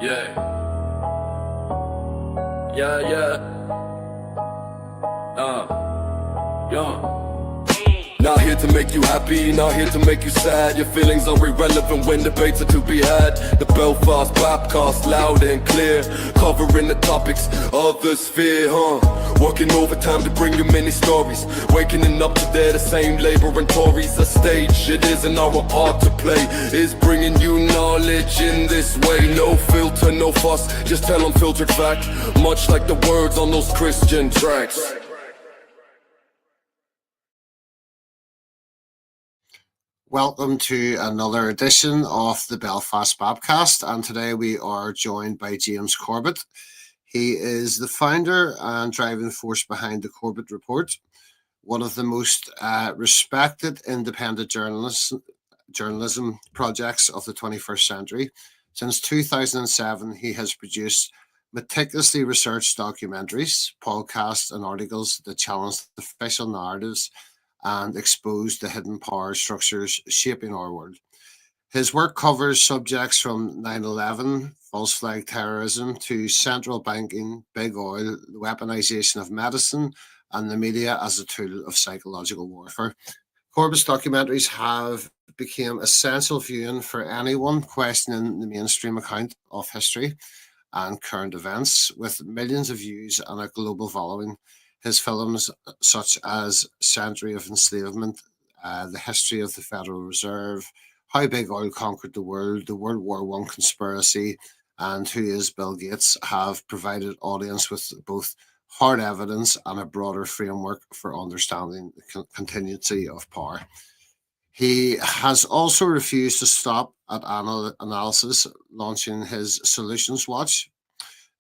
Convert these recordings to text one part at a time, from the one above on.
Yeah. Yeah. Yeah. Not here to make you happy, not here to make you sad. Your feelings are irrelevant when debates are to be had. The Belfast Bapcast, loud and clear, covering the topics of the sphere, Working overtime to bring you many stories. Waking up today, the same Labour and Tories. A stage it is, and our part to play is bringing you knowledge in this way. No filter, no fuss, just tell unfiltered fact, much like the words on those Christian tracks. Welcome to another edition of the Belfast Bapcast, and today we are joined by James Corbett. He is the founder and driving force behind the Corbett Report, one of the most respected independent journalism projects of the 21st century. Since 2007, he has produced meticulously researched documentaries, podcasts, and articles that challenge the official narratives and expose the hidden power structures shaping our world. His work covers subjects from 9/11, false flag terrorism, to central banking, big oil, the weaponization of medicine, and the media as a tool of psychological warfare. Corbett's documentaries have become essential viewing for anyone questioning the mainstream account of history and current events, with millions of views and a global following. His films, such as Century of Enslavement, The History of the Federal Reserve, How Big Oil Conquered the World, The World War I Conspiracy, and Who is Bill Gates, have provided audience with both hard evidence and a broader framework for understanding the continuity of power. He has also refused to stop at analysis, launching his Solutions Watch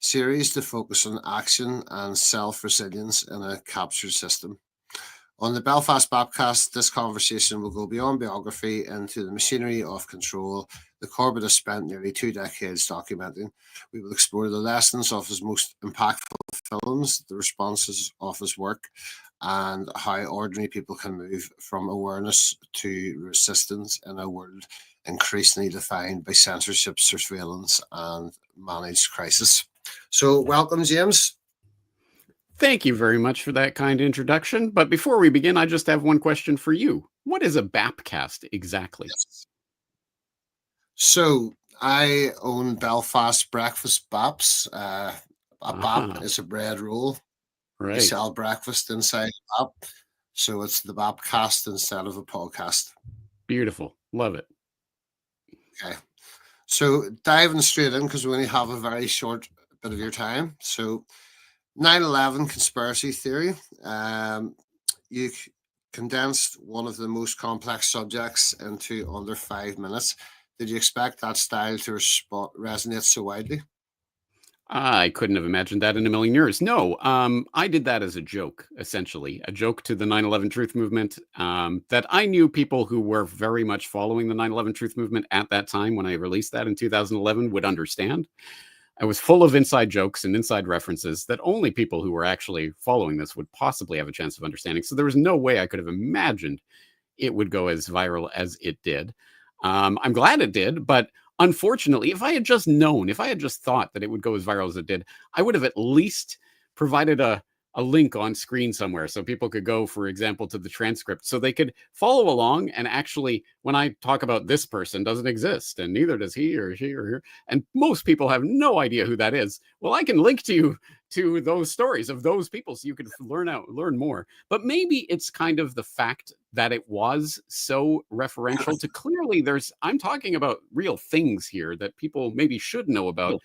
series to focus on action and self-resilience in a captured system. On the Belfast Bapcast, this conversation will go beyond biography into the machinery of control that Corbett has spent nearly 2 decades documenting. We will explore the lessons of his most impactful films, the responses of his work, and how ordinary people can move from awareness to resistance in a world increasingly defined by censorship, surveillance, and managed crisis. So, welcome, James. Thank you very much for that kind introduction. But before we begin, I just have one question for you. What is a Bapcast exactly? Yes. So, I own Belfast Breakfast Baps. A bap is a bread roll. Right. You sell breakfast inside a bap. So, it's the Bapcast instead of a podcast. Beautiful. Love it. Okay. So, diving straight in, because we only have a very short bit of your time. So, 9/11 conspiracy theory. You condensed one of the most complex subjects into under 5 minutes. Did you expect that style to resonate so widely? I couldn't have imagined that in a million years. No, I did that as a joke, essentially, a joke to the 9/11 truth movement, that I knew people who were very much following the 9/11 truth movement at that time when I released that in 2011 would understand. I was full of inside jokes and inside references that only people who were actually following this would possibly have a chance of understanding. So there was no way I could have imagined it would go as viral as it did. I'm glad it did, but unfortunately, if I had just known, if I had just thought that it would go as viral as it did, I would have at least provided a link on screen somewhere so people could go, for example, to the transcript so they could follow along. And actually, when I talk about this person doesn't exist, and neither does he or she or her, and most people have no idea who that is, well, I can link to you to those stories of those people so you could learn more. But maybe it's kind of the fact that it was so referential to clearly I'm talking about real things here that people maybe should know about.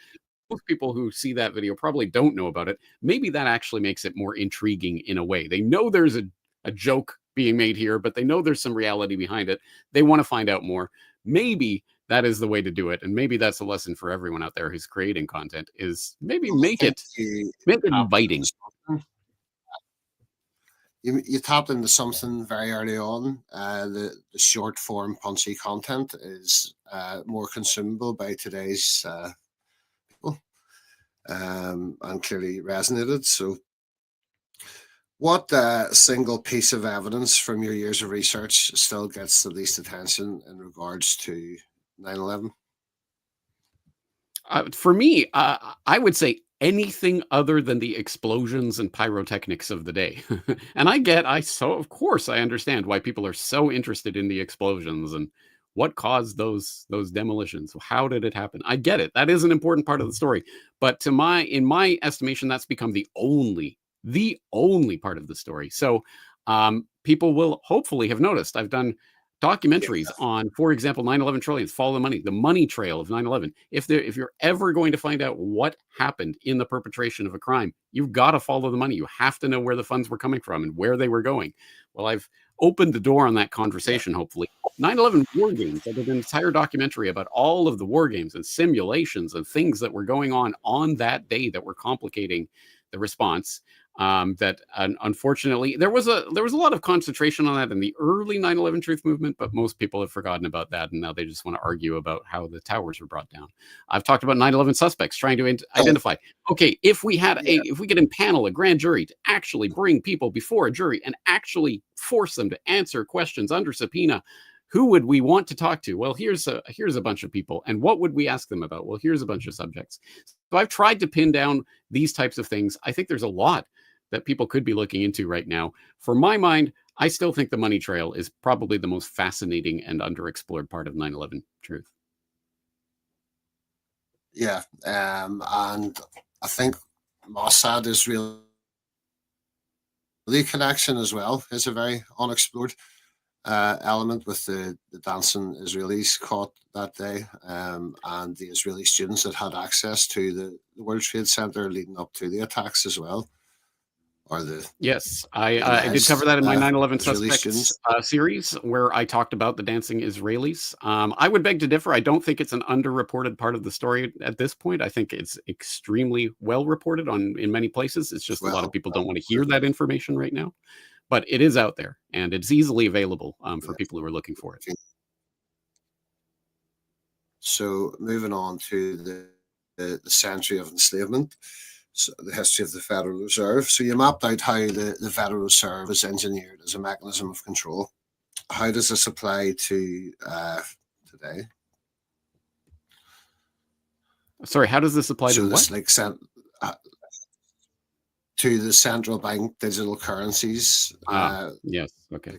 Most people who see that video probably don't know about it. Maybe that actually makes it more intriguing in a way. They know there's a joke being made here, but they know there's some reality behind it. They want to find out more. Maybe that is the way to do it. And maybe that's a lesson for everyone out there who's creating content, is maybe make it inviting. You tapped into something very early on. The short form punchy content is more consumable by today's people, and clearly resonated. So what single piece of evidence from your years of research still gets the least attention in regards to 9/11? For me, I would say anything other than the explosions and pyrotechnics of the day. And so of course I understand why people are so interested in the explosions and what caused those demolitions. How did it happen? I get it. That is an important part of the story. But in my estimation, that's become the only part of the story. So people will hopefully have noticed. I've done documentaries on, for example, 9/11 trillions, follow the money trail of 9/11. If you're ever going to find out what happened in the perpetration of a crime, you've got to follow the money. You have to know where the funds were coming from and where they were going. Well, I've opened the door on that conversation, hopefully. 9/11 war games. I did an entire documentary about all of the war games and simulations and things that were going on that day that were complicating the response. That unfortunately there was a lot of concentration on that in the early 9/11 truth movement, but most people have forgotten about that, and now they just want to argue about how the towers were brought down. I've talked about 9/11 suspects trying to identify. Okay, if we could impanel a grand jury to actually bring people before a jury and actually force them to answer questions under subpoena, who would we want to talk to? Well, here's a bunch of people, and what would we ask them about? Well, here's a bunch of subjects. So I've tried to pin down these types of things. I think there's a lot that people could be looking into right now. For my mind, I still think the money trail is probably the most fascinating and underexplored part of 9/11 truth. Yeah, and I think Mossad is really the connection as well is a very unexplored element with the dancing Israelis caught that day, and the Israeli students that had access to the World Trade Center leading up to the attacks as well. Yes, I did cover that in my 9/11 Suspects series, where I talked about the dancing Israelis. I would beg to differ. I don't think it's an underreported part of the story at this point. I think it's extremely well reported in many places. It's just a lot of people don't want to hear that information right now. But it is out there, and it's easily available for people who are looking for it. So moving on to the century of enslavement. So the history of the Federal Reserve. So you mapped out how the Federal Reserve is engineered as a mechanism of control. How does this apply to today? Sorry, how does this apply to what? To the central bank digital currencies. Yes. Okay.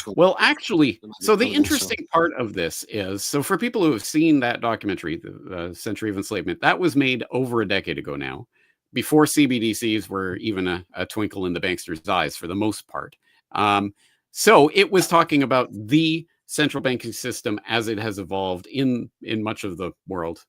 Well, actually, so the interesting part of this is, so for people who have seen that documentary, the Century of Enslavement, that was made over a decade ago now, before CBDCs were even a twinkle in the bankster's eyes for the most part. So it was talking about the central banking system as it has evolved in much of the world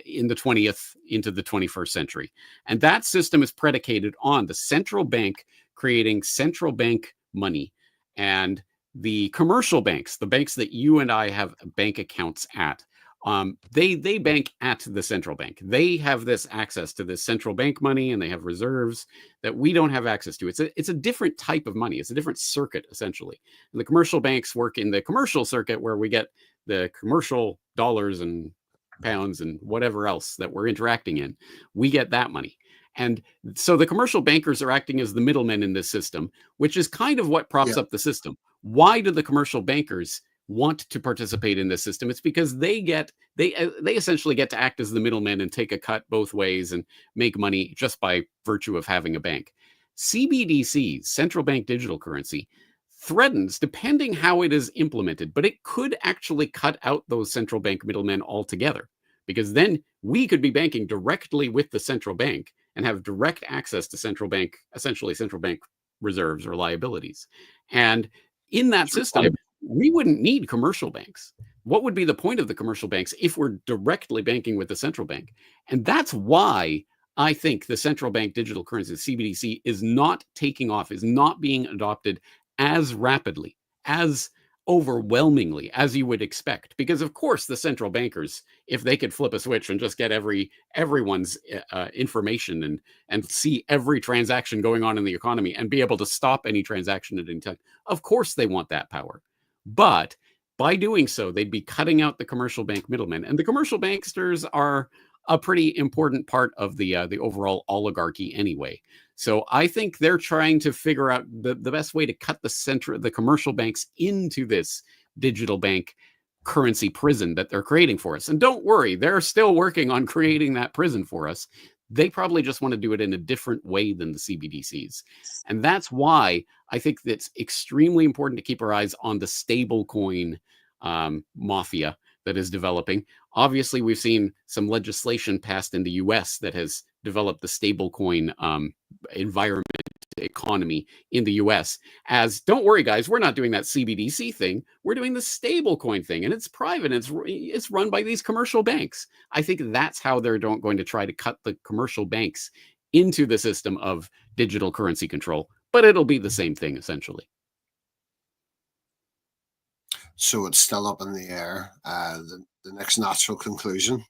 in the 20th into the 21st century. And that system is predicated on the central bank creating central bank money, and the commercial banks, the banks that you and I have bank accounts at, they bank at the central bank. They have this access to this central bank money, and they have reserves that we don't have access to. It's a different type of money. It's a different circuit, essentially. And the commercial banks work in the commercial circuit, where we get the commercial dollars and pounds and whatever else that we're interacting in. We get that money. And so the commercial bankers are acting as the middlemen in this system, which is kind of what props up the system. Why do the commercial bankers want to participate in this system? It's because they essentially get to act as the middlemen and take a cut both ways and make money just by virtue of having a bank. CBDCs, central bank digital currency, threatens, depending how it is implemented, but it could actually cut out those central bank middlemen altogether, because then we could be banking directly with the central bank and have direct access to essentially central bank reserves or liabilities. And in that system, we wouldn't need commercial banks. What would be the point of the commercial banks if we're directly banking with the central bank? And that's why I think the central bank digital currency, CBDC, is not taking off, is not being adopted as rapidly, as overwhelmingly as you would expect. Because of course the central bankers, if they could flip a switch and just get everyone's information and see every transaction going on in the economy and be able to stop any transaction at any time, of course they want that power. But by doing so, they'd be cutting out the commercial bank middlemen, and the commercial banksters are a pretty important part of the overall oligarchy anyway. So I think they're trying to figure out the best way to cut the commercial banks into this digital bank currency prison that they're creating for us. And don't worry, they're still working on creating that prison for us. They probably just want to do it in a different way than the CBDCs. And that's why I think that's extremely important to keep our eyes on the stable coin mafia that is developing. Obviously, we've seen some legislation passed in the US that has developed the stablecoin environment economy in the US. As don't worry, guys, we're not doing that CBDC thing. We're doing the stablecoin thing, and it's private. It's run by these commercial banks. I think that's how they're going to try to cut the commercial banks into the system of digital currency control. But it'll be the same thing essentially. So it's still up in the air. The next natural conclusion,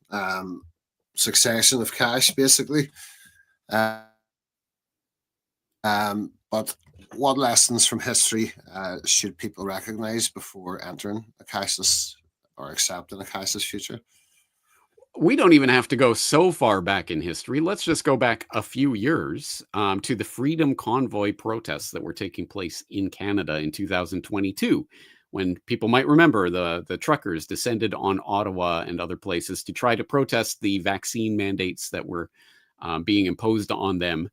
succession of cash, basically. But what lessons from history should people recognize before entering a cashless or accepting a cashless future? We don't even have to go so far back in history. Let's just go back a few years to the Freedom Convoy protests that were taking place in Canada in 2022. When people might remember, the truckers descended on Ottawa and other places to try to protest the vaccine mandates that were being imposed on them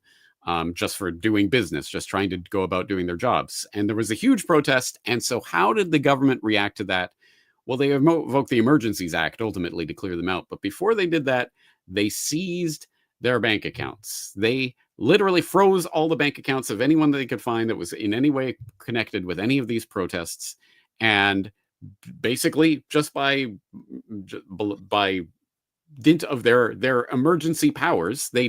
just for doing business, just trying to go about doing their jobs. And there was a huge protest. And so how did the government react to that? Well, they invoked the Emergencies Act ultimately to clear them out. But before they did that, they seized their bank accounts. They literally froze all the bank accounts of anyone that they could find that was in any way connected with any of these protests. And basically, just by dint of their emergency powers, they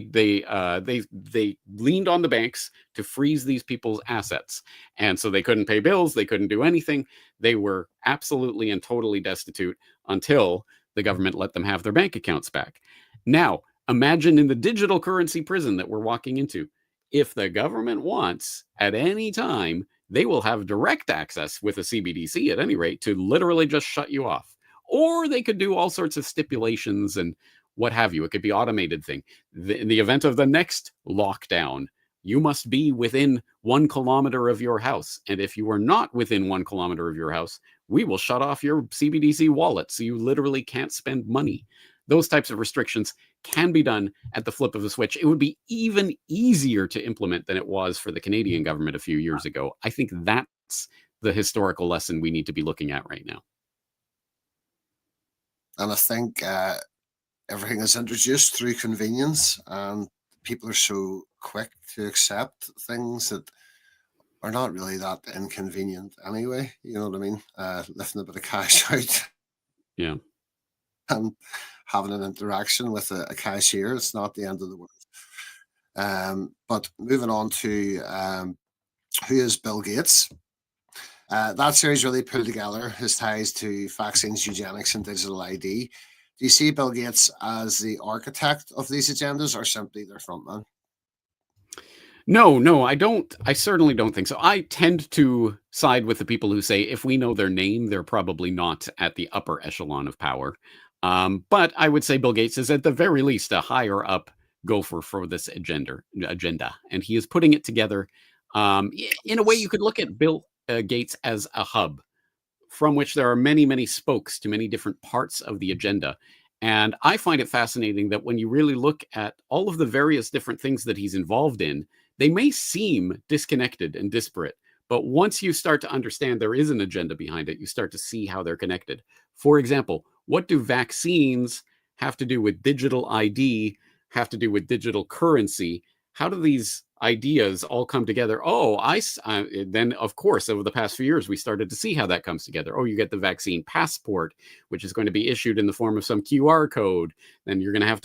leaned on the banks to freeze these people's assets, and so they couldn't pay bills, they couldn't do anything. They were absolutely and totally destitute until the government let them have their bank accounts back. Now, imagine in the digital currency prison that we're walking into, if the government wants at any time, they will have direct access with a CBDC at any rate to literally just shut you off. Or they could do all sorts of stipulations and what have you. It could be automated thing. In the event of the next lockdown, you must be within 1 kilometer of your house. And if you are not within 1 kilometer of your house, we will shut off your CBDC wallet. So you literally can't spend money. Those types of restrictions can be done at the flip of a switch. It would be even easier to implement than it was for the Canadian government a few years ago. I think that's the historical lesson we need to be looking at right now. And I think everything is introduced through convenience, and people are so quick to accept things that are not really that inconvenient anyway. You know what I mean? Lifting a bit of cash out. Yeah. And having an interaction with a cashier, it's not the end of the world. But moving on to who is Bill Gates? That series really pulled together his ties to vaccines, eugenics, and digital ID. Do you see Bill Gates as the architect of these agendas or simply their frontman? No, I don't. I certainly don't think so. I tend to side with the people who say if we know their name, they're probably not at the upper echelon of power. But I would say Bill Gates is at the very least a higher up gopher for this agenda, and he is putting it together. In a way, you could look at Bill Gates as a hub from which there are many, many spokes to many different parts of the agenda. And I find it fascinating that when you really look at all of the various different things that he's involved in, they may seem disconnected and disparate. But once you start to understand there is an agenda behind it, you start to see how they're connected. For example, what do vaccines have to do with digital ID, have to do with digital currency? How do these ideas all come together? Then, of course, over the past few years, we started to see how that comes together. Oh, you get the vaccine passport, which is going to be issued in the form of some QR code. Then you're going to have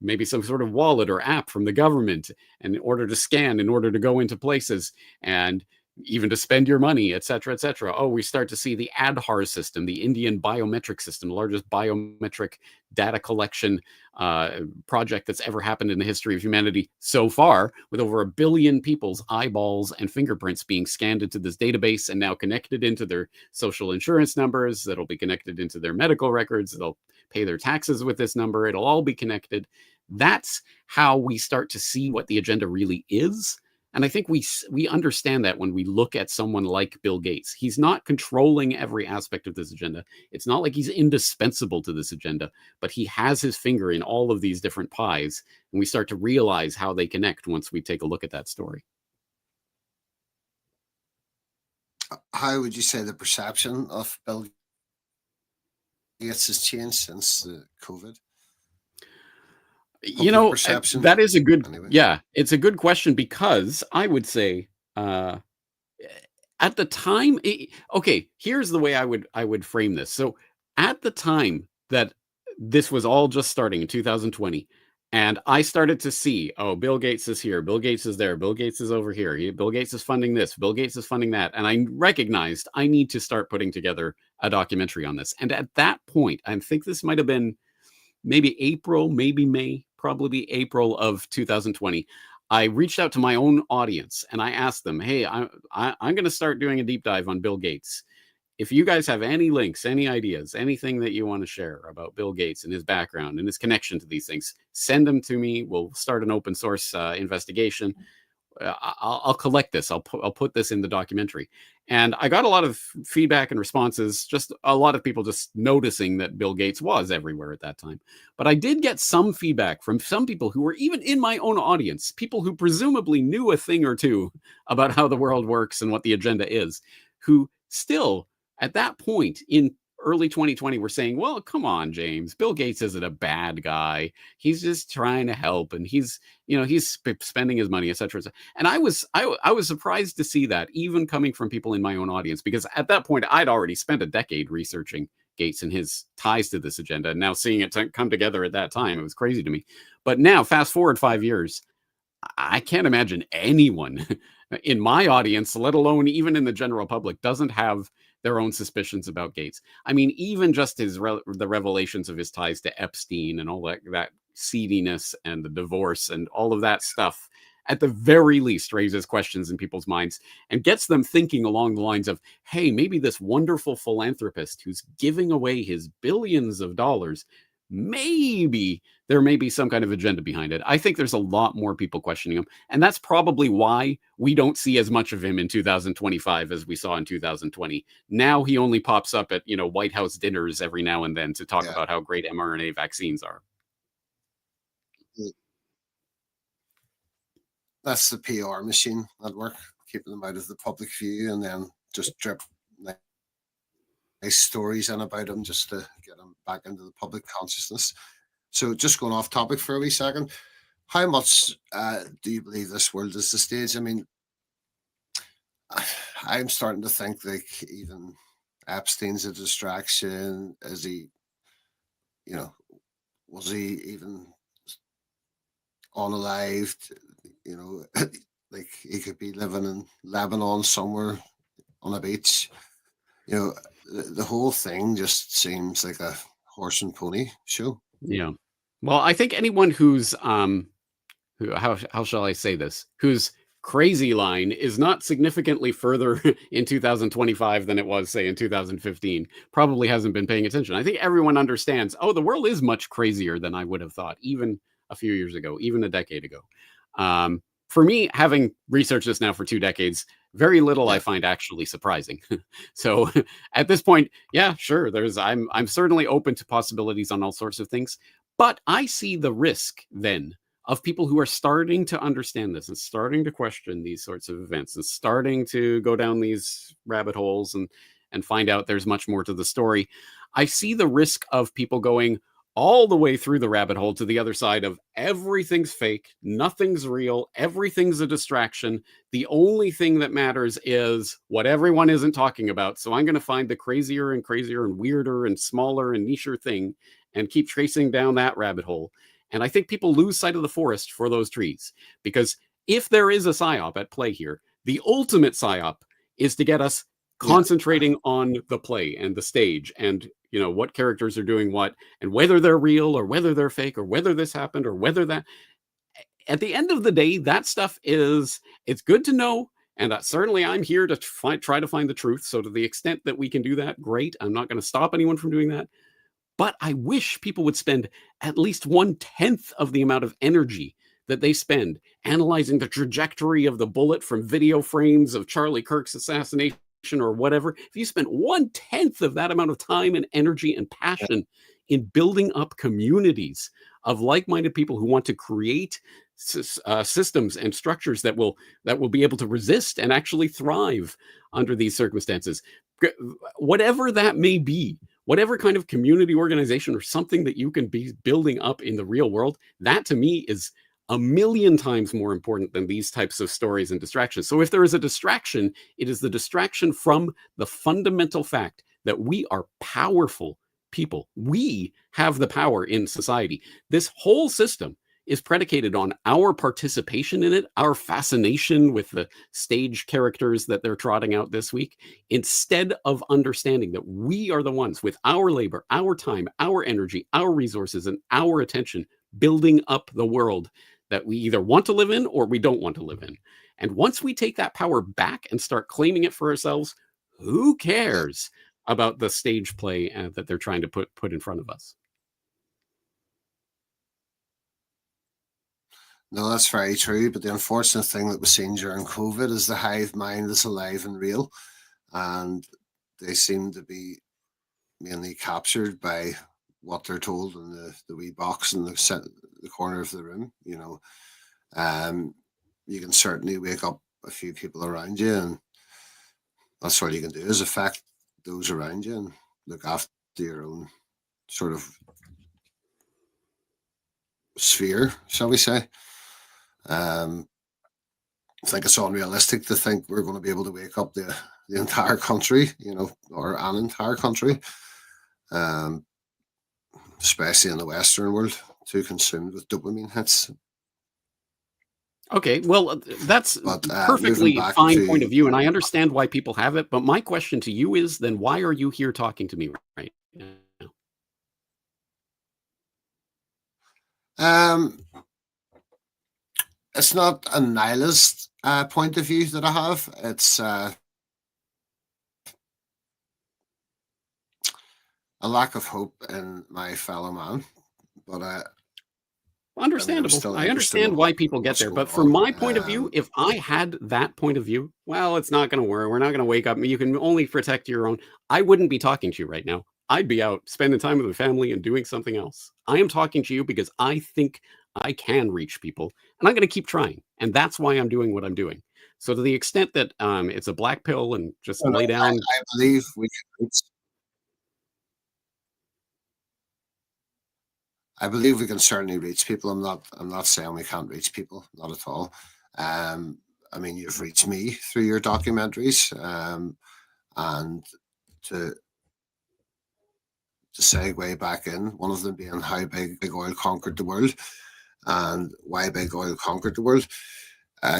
maybe some sort of wallet or app from the government, and in order to scan, in order to go into places, and even to spend your money, et cetera, et cetera. Oh, we start to see the Aadhaar system, the Indian biometric system, the largest biometric data collection project that's ever happened in the history of humanity so far, with over 1 billion people's eyeballs and fingerprints being scanned into this database and now connected into their social insurance numbers. That'll be connected into their medical records. They'll pay their taxes with this number. It'll all be connected. That's how we start to see what the agenda really is. And I think we understand that when we look at someone like Bill Gates. He's not controlling every aspect of this agenda. It's not like he's indispensable to this agenda, but he has his finger in all of these different pies. And we start to realize how they connect once we take a look at that story. How would you say the perception of Bill Gates has changed since the COVID? You know, Perception? that is a good, Anyway. yeah, it's a good question, because I would say, at the time, okay, here's the way I would frame this. So at the time that this was all just starting in 2020, and I started to see, oh, Bill Gates is here, Bill Gates is there, Bill Gates is over here, Bill Gates is funding this, Bill Gates is funding that, and I recognized I need to start putting together a documentary on this. And at that point, I think this might have been maybe April, maybe May, probably April of 2020, I reached out to my own audience and I asked them, hey, I'm going to start doing a deep dive on Bill Gates. If you guys have any links, any ideas, anything that you want to share about Bill Gates and his background and his connection to these things, send them to me. We'll start an open source investigation. I'll collect this. I'll put this in the documentary. And I got a lot of feedback and responses, just a lot of people just noticing that Bill Gates was everywhere at that time. But I did get some feedback from some people who were even in my own audience, people who presumably knew a thing or two about how the world works and what the agenda is, who still at that point in early 2020 were saying, well, come on, James, Bill Gates isn't a bad guy. He's just trying to help, and he's spending his money, etc. And I was surprised to see that, even coming from people in my own audience, because at that point I'd already spent a decade researching Gates and his ties to this agenda, and now seeing it come together at that time, it was crazy to me. But now, fast forward 5 years, I can't imagine anyone in my audience, let alone even in the general public, doesn't have their own suspicions about Gates. I mean, even just the revelations of his ties to Epstein and all that seediness and the divorce and all of that stuff, at the very least, raises questions in people's minds and gets them thinking along the lines of, hey, maybe this wonderful philanthropist who's giving away his billions of dollars, maybe there may be some kind of agenda behind it. I think there's a lot more people questioning him. And that's probably why we don't see as much of him in 2025 as we saw in 2020. Now he only pops up at, White House dinners every now and then to talk about how great mRNA vaccines are. That's the PR machine at work, keeping them out of the public view, and then just drip nice stories in about them just to get them back into the public consciousness. So just going off topic for a wee second, how much do you believe this world is the stage? I mean, I'm starting to think like even Epstein's a distraction. Is he, was he even unalived? Like he could be living in Lebanon somewhere on a beach. The whole thing just seems like a horse and pony show. Yeah. Well, I think anyone who's how shall I say this, whose crazy line is not significantly further in 2025 than it was, say, in 2015, probably hasn't been paying attention. I think everyone understands, the world is much crazier than I would have thought, even a few years ago, even a decade ago. For me, having researched this now for 2 decades, very little I find actually surprising. So at this point, yeah, sure, I'm certainly open to possibilities on all sorts of things, but I see the risk then of people who are starting to understand this and starting to question these sorts of events and starting to go down these rabbit holes and find out there's much more to the story. I see the risk of people going all the way through the rabbit hole to the other side of everything's fake, nothing's real, everything's a distraction. The only thing that matters is what everyone isn't talking about. So I'm going to find the crazier and crazier and weirder and smaller and nicher thing and keep tracing down that rabbit hole. And I think people lose sight of the forest for those trees, because if there is a psyop at play here, the ultimate psyop is to get us concentrating on the play and the stage and what characters are doing what and whether they're real or whether they're fake or whether this happened or whether that. At the end of the day, that stuff it's good to know, and certainly I'm here to try to find the truth. So to the extent that we can do that, great. I'm not going to stop anyone from doing that, but I wish people would spend at least 1/10 of the amount of energy that they spend analyzing the trajectory of the bullet from video frames of Charlie Kirk's assassination or whatever, if you spent 1/10 of that amount of time and energy and passion in building up communities of like-minded people who want to create systems and structures that will be able to resist and actually thrive under these circumstances, whatever that may be, whatever kind of community organization or something that you can be building up in the real world, that to me is a million times more important than these types of stories and distractions. So if there is a distraction, it is the distraction from the fundamental fact that we are powerful people. We have the power in society. This whole system is predicated on our participation in it, our fascination with the stage characters that they're trotting out this week, instead of understanding that we are the ones with our labor, our time, our energy, our resources, and our attention building up the world that we either want to live in or we don't want to live in. And once we take that power back and start claiming it for ourselves, who cares about the stage play that they're trying to put in front of us? No, that's very true. But the unfortunate thing that was seen during COVID is the hive mind is alive and real, and they seem to be mainly captured by what they're told in the wee box in the corner of the room. You can certainly wake up a few people around you, and that's all you can do is affect those around you and look after your own sort of sphere, shall we say. I think it's unrealistic to think we're going to be able to wake up the entire country, or an entire country, especially in the Western world, too consumed with dopamine hits. Okay, well, that's perfectly fine point of view, and I understand why people have it. But my question to you is, then why are you here talking to me right now? It's not a nihilist point of view that I have. It's a lack of hope in my fellow man. But understandable. I understand why people get there. But from my point of view, if I had that point of view, well, it's not going to work. We're not going to wake up. You can only protect your own. I wouldn't be talking to you right now. I'd be out spending time with my family and doing something else. I am talking to you because I think I can reach people, and I'm going to keep trying. And that's why I'm doing what I'm doing. So to the extent that it's a black pill and just lay down. I believe we can reach. I believe we can certainly reach people. I'm not saying we can't reach people, not at all. I mean, you've reached me through your documentaries, and to segue back in, one of them being how big oil conquered the world and why big oil conquered the world.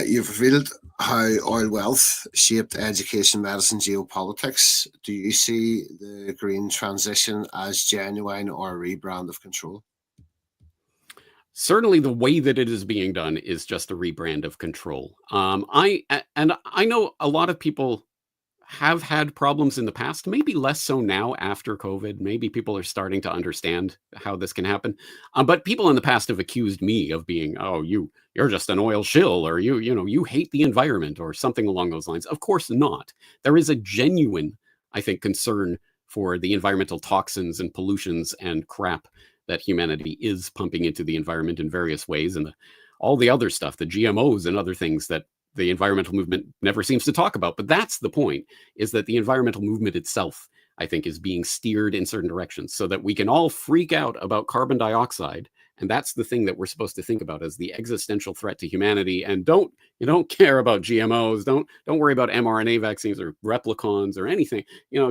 You've revealed how oil wealth shaped education, medicine, geopolitics. Do you see the green transition as genuine or a rebrand of control? Certainly the way that it is being done is just a rebrand of control. I know a lot of people have had problems in the past, maybe less so now after COVID. Maybe people are starting to understand how this can happen. But people in the past have accused me of being, oh, you're just an oil shill, or you hate the environment or something along those lines. Of course not. There is a genuine, I think, concern for the environmental toxins and pollutions and crap that humanity is pumping into the environment in various ways, and all the other stuff, the GMOs and other things that the environmental movement never seems to talk about. But that's the point, is that the environmental movement itself, I think, is being steered in certain directions so that we can all freak out about carbon dioxide. And that's the thing that we're supposed to think about as the existential threat to humanity. And don't care about GMOs. Don't worry about mRNA vaccines or replicons or anything.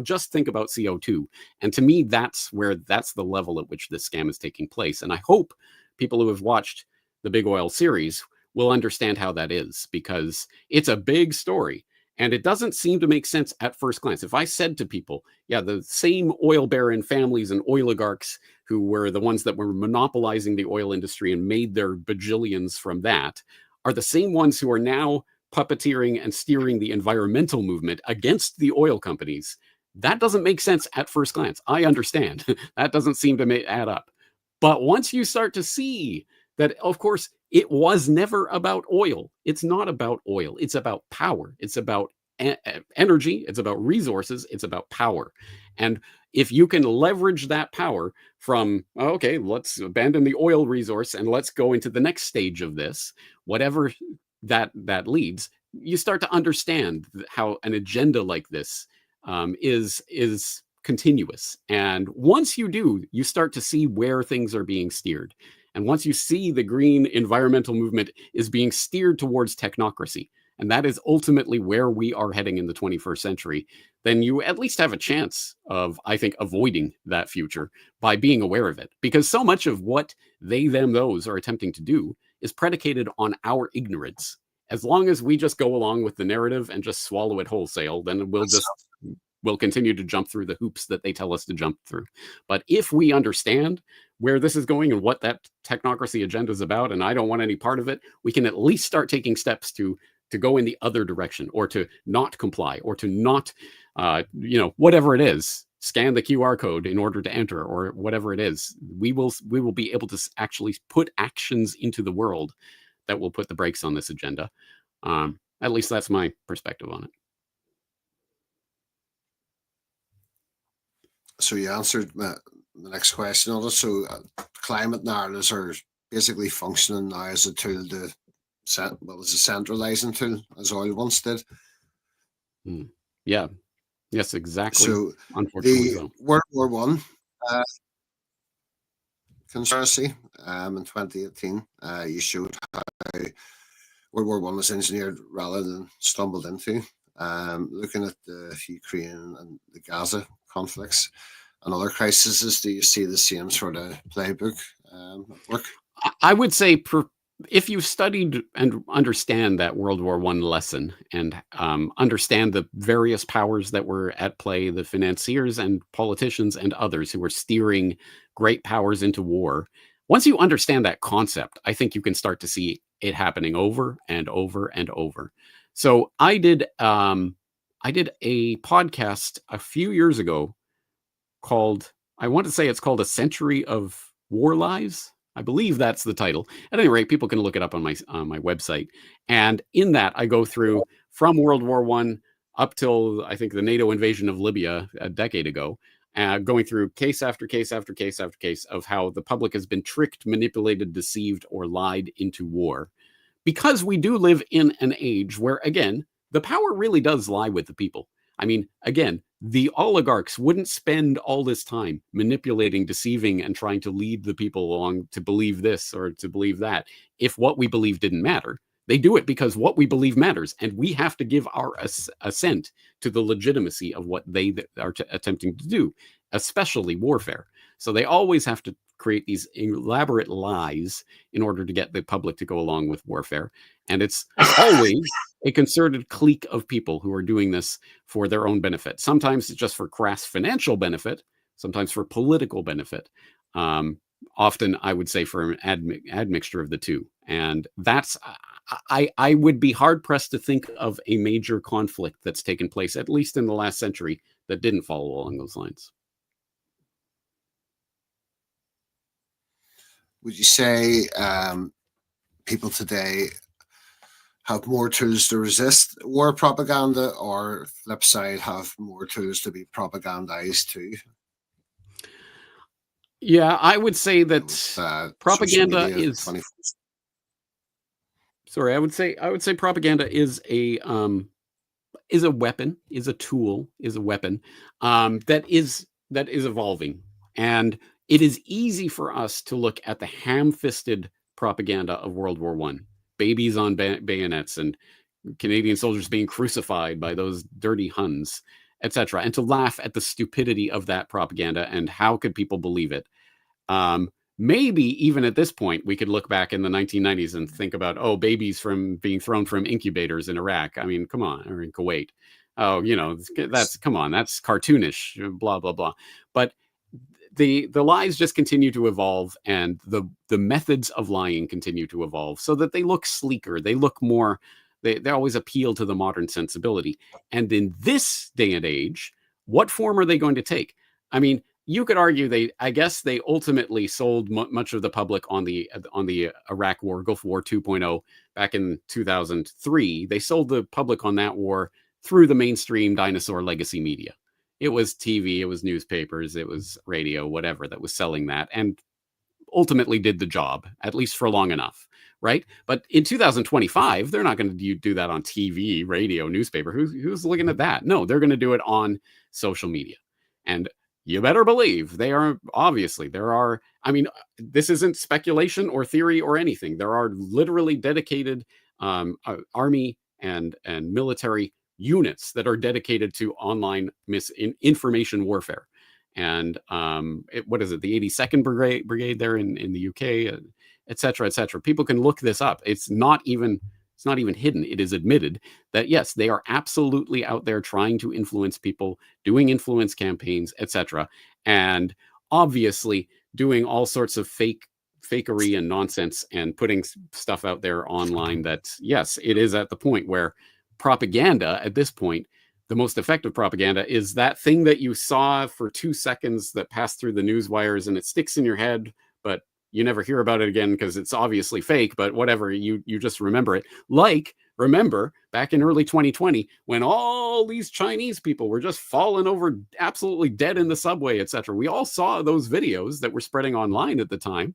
Just think about CO2. And to me, that's the level at which this scam is taking place. And I hope people who have watched the Big Oil series will understand how that is, because it's a big story. And it doesn't seem to make sense at first glance. If I said to people, yeah, the same oil baron families and oligarchs who were the ones that were monopolizing the oil industry and made their bajillions from that are the same ones who are now puppeteering and steering the environmental movement against the oil companies, that doesn't make sense at first glance. I understand. That doesn't seem to add up. But once you start to see that, of course, It was never about oil. It's not about oil. It's about power. It's about energy. It's about resources. It's about power. And if you can leverage that power from, okay, let's abandon the oil resource and let's go into the next stage of this, whatever that leads, you start to understand how an agenda like this is continuous. And once you do, you start to see where things are being steered. And once you see the green environmental movement is being steered towards technocracy, and that is ultimately where we are heading in the 21st century, then you at least have a chance of, I think, avoiding that future by being aware of it. Because so much of what they, them, those are attempting to do is predicated on our ignorance. As long as we just go along with the narrative and just swallow it wholesale, then we'll continue to jump through the hoops that they tell us to jump through. But if we understand where this is going and what that technocracy agenda is about, and I don't want any part of it, we can at least start taking steps to go in the other direction, or to not comply, or to not, whatever it is, scan the QR code in order to enter, or whatever it is. We will be able to actually put actions into the world that will put the brakes on this agenda. At least that's my perspective on it. So you answered the next question on it. So climate narratives are basically functioning now as a tool to, as a centralizing tool, as oil once did. Yeah. Yes, exactly. So unfortunately, the World War One conspiracy in 2018, you showed how World War One was engineered rather than stumbled into. Looking at the Ukraine and the Gaza conflicts and other crises, do you see the same sort of playbook work? I would say if you've studied and understand that World War I lesson, and understand the various powers that were at play, the financiers and politicians and others who were steering great powers into war, once you understand that concept, I think you can start to see it happening over and over and over. So I did a podcast a few years ago called, I want to say it's called A Century of War Lies. I believe that's the title. At any rate, people can look it up on my website. And in that, I go through from World War I up till, I think, the NATO invasion of Libya a decade ago, going through case after case after case after case of how the public has been tricked, manipulated, deceived, or lied into war. Because we do live in an age where, again, the power really does lie with the people. I mean, again, the oligarchs wouldn't spend all this time manipulating, deceiving, and trying to lead the people along to believe this or to believe that if what we believe didn't matter. They do it because what we believe matters, and we have to give our assent to the legitimacy of what they are attempting to do, especially warfare. So they always have to create these elaborate lies in order to get the public to go along with warfare. And it's always a concerted clique of people who are doing this for their own benefit. Sometimes it's just for crass financial benefit, sometimes for political benefit. Often, I would say, for an admixture of the two. And that's, I would be hard-pressed to think of a major conflict that's taken place, at least in the last century, that didn't follow along those lines. Would you say people today have more tools to resist war propaganda, or flip side, have more tools to be propagandized too? Yeah, I would say that propaganda is. Sorry, I would say propaganda is a weapon, is a tool, is a weapon that is evolving, and it is easy for us to look at the ham-fisted propaganda of World War I, babies on bayonets and Canadian soldiers being crucified by those dirty Huns, etc., and to laugh at the stupidity of that propaganda and how could people believe it. Maybe even at this point, we could look back in the 1990s and think about, babies from being thrown from incubators in Iraq. I mean, come on, or in Kuwait. Oh, that's cartoonish, blah, blah, blah. But the lies just continue to evolve, and the methods of lying continue to evolve so that they look sleeker. They look more, they always appeal to the modern sensibility. And in this day and age, what form are they going to take? I mean, you could argue I guess they ultimately sold much of the public on the Iraq War, Gulf War 2.0 back in 2003. They sold the public on that war through the mainstream dinosaur legacy media. It was TV, it was newspapers, it was radio, whatever that was selling that, and ultimately did the job, at least for long enough, right? But in 2025, they're not going to do that on TV, radio, newspaper. Who's looking at that? No, they're going to do it on social media. And you better believe there are, I mean, this isn't speculation or theory or anything. There are literally dedicated army and military units that are dedicated to online information warfare. And what is it, the 82nd brigade there in the UK, et cetera, et cetera. People can look this up. It's not even hidden. It is admitted that yes, they are absolutely out there trying to influence people, doing influence campaigns, et cetera, and obviously doing all sorts of fakery and nonsense and putting stuff out there online that, yes, it is at the point where propaganda at this point, the most effective propaganda is that thing that you saw for 2 seconds that passed through the news wires and it sticks in your head, but you never hear about it again because it's obviously fake, but whatever, you just remember it. Like, remember back in early 2020 when all these Chinese people were just falling over absolutely dead in the subway, etc. We all saw those videos that were spreading online at the time.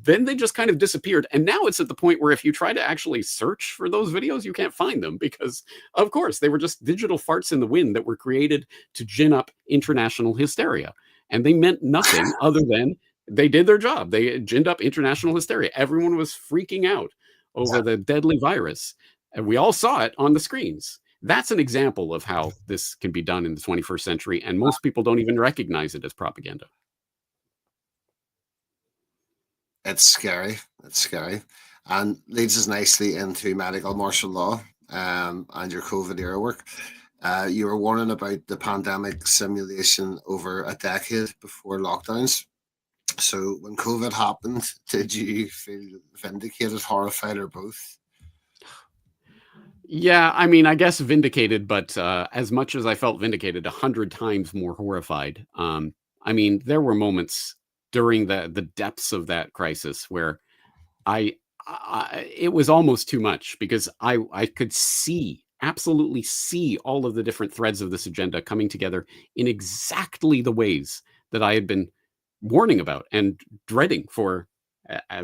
Then they just kind of disappeared. And now it's at the point where if you try to actually search for those videos, you can't find them because, of course, they were just digital farts in the wind that were created to gin up international hysteria. And they meant nothing other than they did their job. They ginned up international hysteria. Everyone was freaking out over the deadly virus. And we all saw it on the screens. That's an example of how this can be done in the 21st century. And most people don't even recognize it as propaganda. It's scary. It's scary. And leads us nicely into medical martial law and your COVID era work. You were warning about the pandemic simulation over a decade before lockdowns. So when COVID happened, did you feel vindicated, horrified, or both? Yeah, I mean, I guess vindicated, but as much as I felt vindicated, 100 times more horrified. I mean, there were moments during the depths of that crisis where it was almost too much because I could absolutely see all of the different threads of this agenda coming together in exactly the ways that I had been warning about and dreading for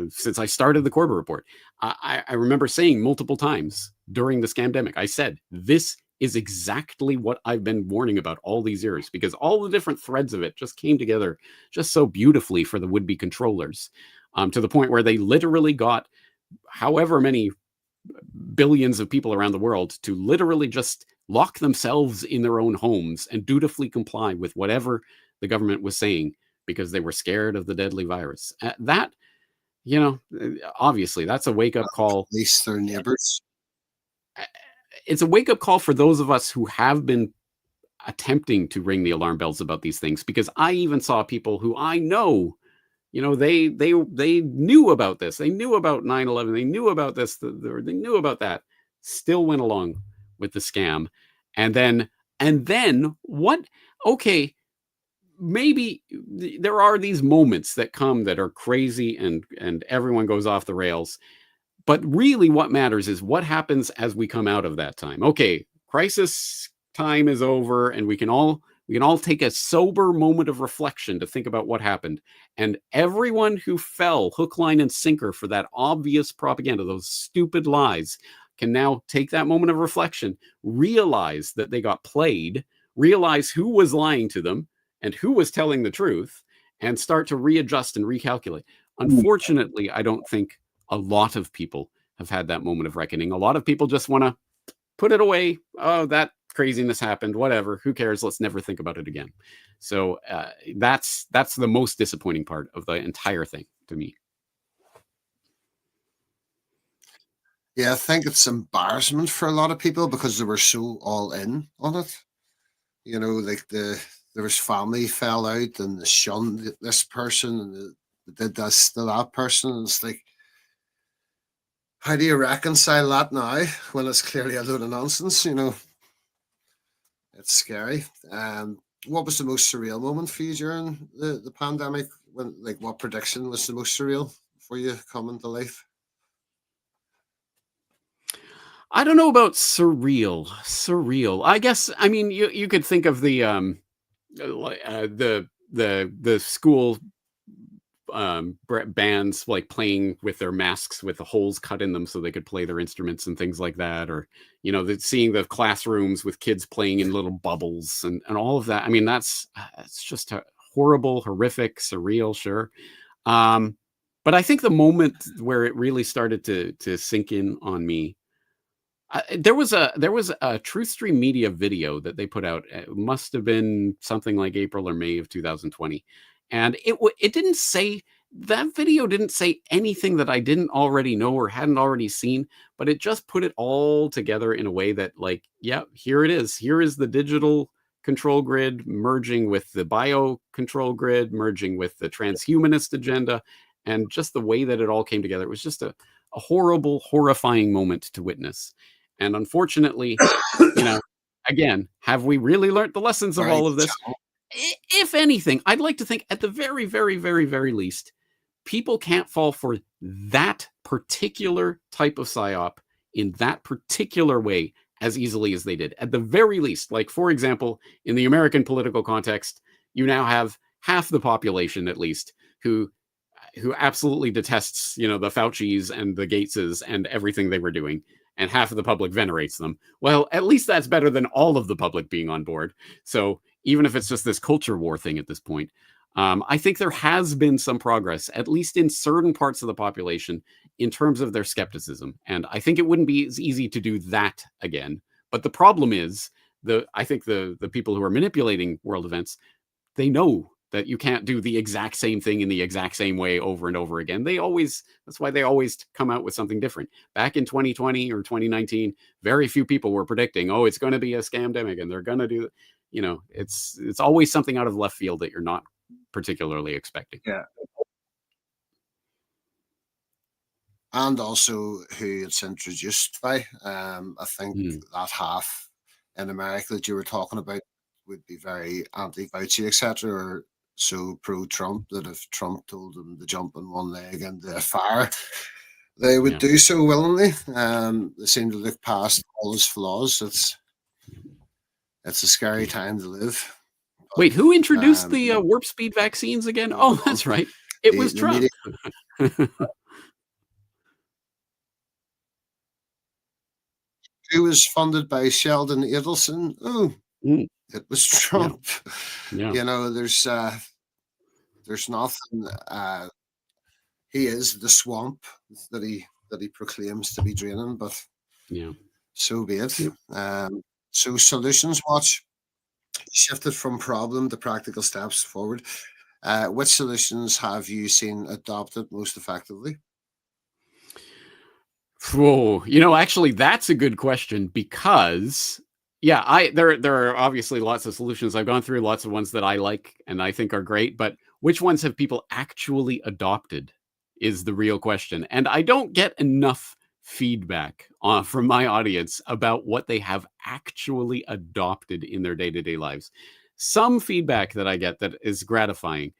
since I started the Corbett report. I remember saying multiple times during the scamdemic, I said, this is exactly what I've been warning about all these years, because all the different threads of it just came together just so beautifully for the would-be controllers, to the point where they literally got however many billions of people around the world to literally just lock themselves in their own homes and dutifully comply with whatever the government was saying because they were scared of the deadly virus. That, obviously, that's a wake-up call. At least their neighbors. It's a wake-up call for those of us who have been attempting to ring the alarm bells about these things, because I even saw people who I know, they knew about this. They knew about 9/11. They knew about this. They knew about that. Still went along with the scam. And then what? Okay, maybe there are these moments that come that are crazy and everyone goes off the rails. But really what matters is what happens as we come out of that time. Okay, crisis time is over and we can all take a sober moment of reflection to think about what happened. And everyone who fell hook, line, and sinker for that obvious propaganda, those stupid lies, can now take that moment of reflection, realize that they got played, realize who was lying to them and who was telling the truth, and start to readjust and recalculate. Unfortunately, I don't think a lot of people have had that moment of reckoning. A lot of people just want to put it away. Oh, that craziness happened, whatever, who cares, let's never think about it again. So that's the most disappointing part of the entire thing to me. Yeah, I think it's embarrassment for a lot of people because they were so all in on it. Like there was family fell out and they shunned this person and they did this to that person. And it's like, how do you reconcile that now when it's clearly a load of nonsense? It's scary. what was the most surreal moment for you during the pandemic? When, like, what prediction was the most surreal for you coming to life? I don't know about surreal. Surreal. I guess. I mean, you could think of the school bands like playing with their masks with the holes cut in them so they could play their instruments and things like that, or seeing the classrooms with kids playing in little bubbles and all of that. I mean, it's just horrible, horrific, surreal, sure. But I think the moment where it really started to sink in on me, there was a Truth Stream Media video that they put out. It must have been something like April or May of 2020, and it didn't say, that video didn't say anything that I didn't already know or hadn't already seen, but it just put it all together in a way that, like, yeah, here it is. Here is the digital control grid merging with the bio control grid, merging with the transhumanist agenda, and just the way that it all came together. It was just a horrible, horrifying moment to witness. And unfortunately, again, have we really learned the lessons of all of this? If anything, I'd like to think at the very, very, very, very least, people can't fall for that particular type of psyop in that particular way as easily as they did. At the very least, like, for example, in the American political context, you now have half the population, at least, who absolutely detests, the Faucis and the Gateses and everything they were doing, and half of the public venerates them. Well, at least that's better than all of the public being on board. So even if it's just this culture war thing at this point, I think there has been some progress, at least in certain parts of the population, in terms of their skepticism. And I think it wouldn't be as easy to do that again. But the problem is, I think the people who are manipulating world events, they know that you can't do the exact same thing in the exact same way over and over again. That's why they always come out with something different. Back in 2020 or 2019, very few people were predicting, oh, it's going to be a scamdemic and they're going to do, it's always something out of left field that you're not particularly expecting. Yeah. And also who it's introduced by. I think that half in America that you were talking about would be very anti-Fauci, etc., or so pro-Trump that if Trump told them to jump on one leg into a fire, they would do so willingly. They seem to look past all his flaws. It's a scary time to live. But, wait, who introduced the warp speed vaccines again? Oh, that's right. It was Trump. Who was funded by Sheldon Adelson? Oh, it was Trump. Yeah. There's nothing. He is the swamp that he proclaims to be draining, but so be it. So Solutions Watch shifted from problem to practical steps forward. Which solutions have you seen adopted most effectively? Whoa, actually, that's a good question, because there are obviously lots of solutions I've gone through, lots of ones that I like and I think are great, but which ones have people actually adopted is the real question. And I don't get enough feedback from my audience about what they have actually adopted in their day-to-day lives. Some feedback that I get that is gratifying.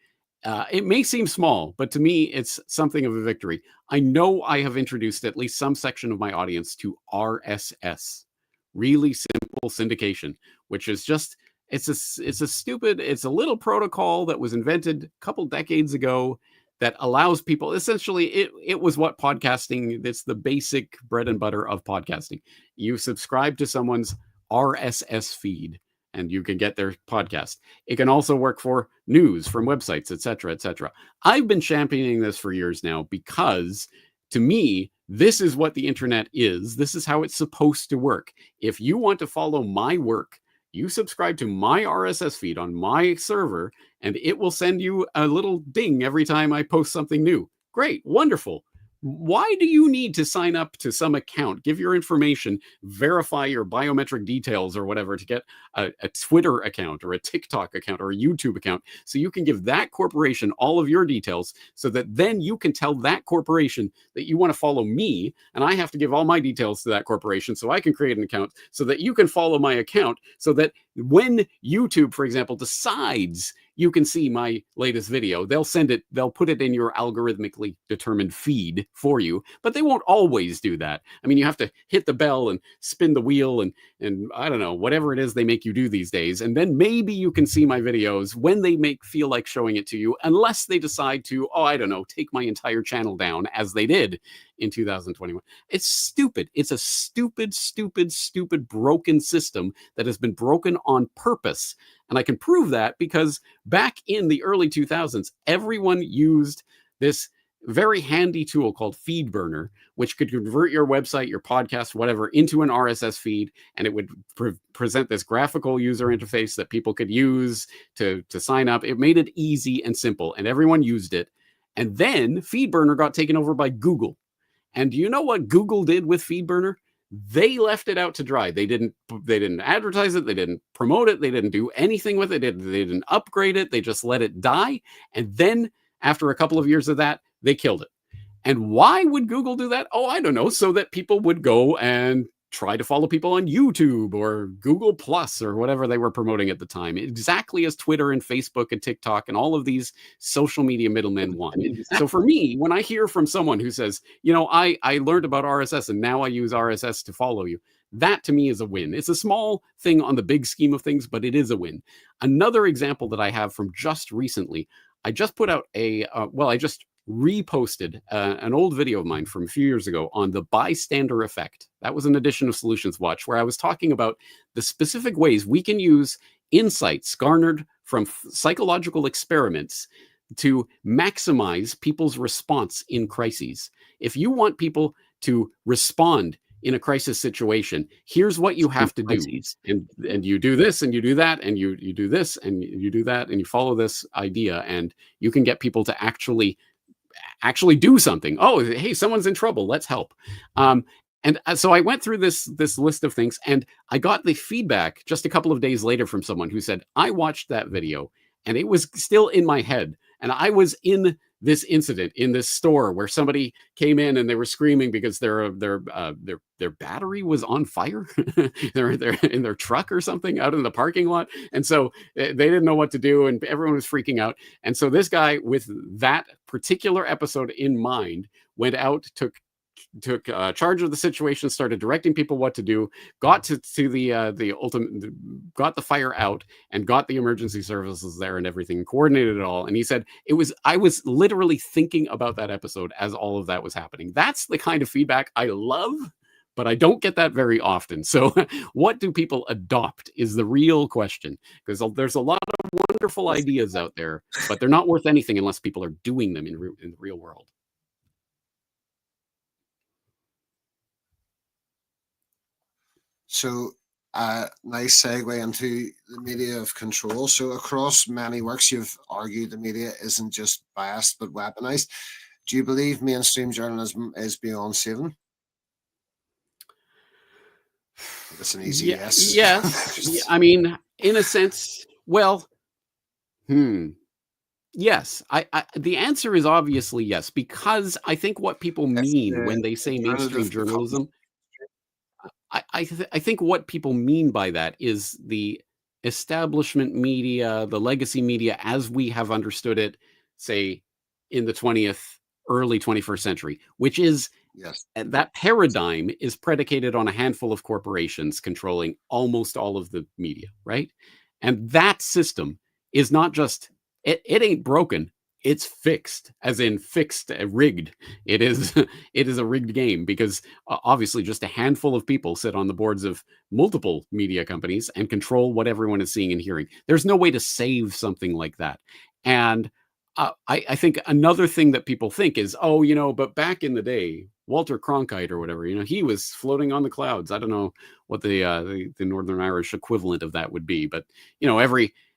It may seem small, but to me, it's something of a victory. I know I have introduced at least some section of my audience to RSS, really simple syndication, which is just, it's a little protocol that was invented a couple decades ago that allows people, essentially, it was what podcasting, it's the basic bread and butter of podcasting. You subscribe to someone's RSS feed, and you can get their podcast. It can also work for news from websites, etc., etc. I've been championing this for years now because, to me, this is what the internet is. This is how it's supposed to work. If you want to follow my work, you subscribe to my RSS feed on my server, and it will send you a little ding every time I post something new. Great, wonderful. Why do you need to sign up to some account, give your information, verify your biometric details or whatever to get a Twitter account or a TikTok account or a YouTube account so you can give that corporation all of your details so that then you can tell that corporation that you want to follow me and I have to give all my details to that corporation so I can create an account so that you can follow my account so that when YouTube, for example, decides you can see my latest video, they'll put it in your algorithmically determined feed for you, but they won't always do that. I mean, you have to hit the bell and spin the wheel and I don't know, whatever it is they make you do these days. And then maybe you can see my videos when they feel like showing it to you, unless they decide to, I don't know, take my entire channel down as they did in 2021. It's stupid. It's a stupid, stupid, stupid broken system that has been broken on purpose. And I can prove that because back in the early 2000s, everyone used this very handy tool called FeedBurner, which could convert your website, your podcast, whatever, into an RSS feed. And it would present this graphical user interface that people could use to sign up. It made it easy and simple, and everyone used it. And then FeedBurner got taken over by Google. And do you know what Google did with FeedBurner? They left it out to dry. They didn't advertise it. They didn't promote it. They didn't do anything with it. They didn't upgrade it. They just let it die. And then after a couple of years of that, they killed it. And why would Google do that? I don't know. So that people would go and try to follow people on YouTube or Google Plus or whatever they were promoting at the time, exactly as Twitter and Facebook and TikTok and all of these social media middlemen want. So for me, when I hear from someone who says, I learned about RSS and now I use RSS to follow you, that to me is a win. It's a small thing on the big scheme of things, but it is a win. Another example that I have from just recently, I just put out I just reposted an old video of mine from a few years ago on the bystander effect. That was an edition of Solutions Watch where I was talking about the specific ways we can use insights garnered from psychological experiments to maximize people's response in crises. If you want people to respond in a crisis situation, here's what you have to do. And you do this and you do that and you do this and you do that and you follow this idea and you can get people to actually do something. Hey, someone's in trouble. Let's help. And so I went through this list of things and I got the feedback just a couple of days later from someone who said, I watched that video and it was still in my head. And I was in this incident in this store where somebody came in and they were screaming because their battery was on fire. they're in their truck or something out in the parking lot. And so they didn't know what to do and everyone was freaking out. And so this guy with that particular episode in mind went out, took charge of the situation, started directing people what to do, got to the ultimate, got the fire out and got the emergency services there and everything, coordinated it all. And he said, I was literally thinking about that episode as all of that was happening. That's the kind of feedback I love, but I don't get that very often. So what do people adopt is the real question, because there's a lot of wonderful ideas out there, but they're not worth anything unless people are doing them in the real world. So, nice segue into the media of control. So, across many works, you've argued the media isn't just biased but weaponized. Do you believe mainstream journalism is beyond saving? That's an easy yes. Yes. I mean, in a sense, well, yes. The answer is obviously yes, because I think what people mean when they say mainstream journalism, I think what people mean by that is the establishment media, the legacy media as we have understood it, say, in the early 21st century, which is that paradigm is predicated on a handful of corporations controlling almost all of the media, right? And that system is not just, it ain't broken. It's fixed, as in fixed, rigged. It is a rigged game because obviously just a handful of people sit on the boards of multiple media companies and control what everyone is seeing and hearing. There's no way to save something like that. And I think another thing that people think is, but back in the day, Walter Cronkite or whatever, he was floating on the clouds. I don't know what the Northern Irish equivalent of that would be, but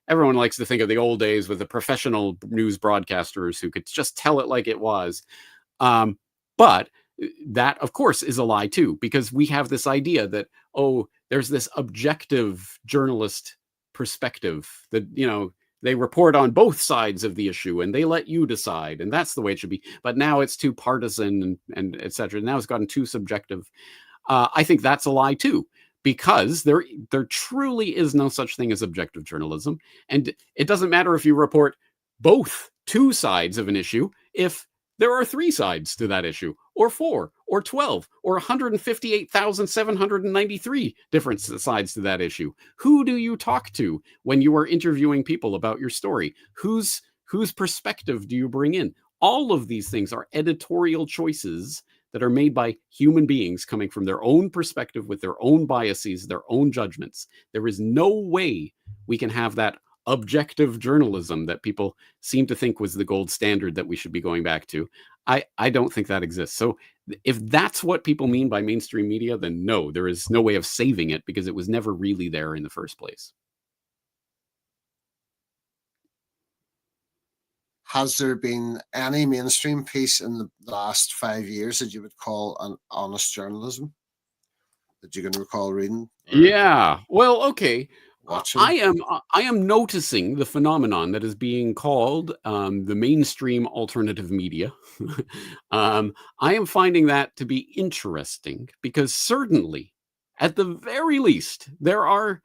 everyone likes to think of the old days with the professional news broadcasters who could just tell it like it was. But that, of course, is a lie too, because we have this idea that, oh, there's this objective journalist perspective that, they report on both sides of the issue and they let you decide, and that's the way it should be. But now it's too partisan and et cetera. Now it's gotten too subjective. I think that's a lie too, because there truly is no such thing as objective journalism. And it doesn't matter if you report both two sides of an issue, if there are three sides to that issue, or 4, or 12, or 158,793 different sides to that issue. Who do you talk to when you are interviewing people about your story? Whose perspective do you bring in? All of these things are editorial choices that are made by human beings coming from their own perspective with their own biases, their own judgments. There is no way we can have that objective journalism that people seem to think was the gold standard that we should be going back to. I don't think that exists. So if that's what people mean by mainstream media, then no, there is no way of saving it, because it was never really there in the first place. Has there been any mainstream piece in the last 5 years that you would call an honest journalism that you can recall reading? Yeah. Well, okay. Watching? I am noticing the phenomenon that is being called the mainstream alternative media. I am finding that to be interesting, because certainly, at the very least, there are,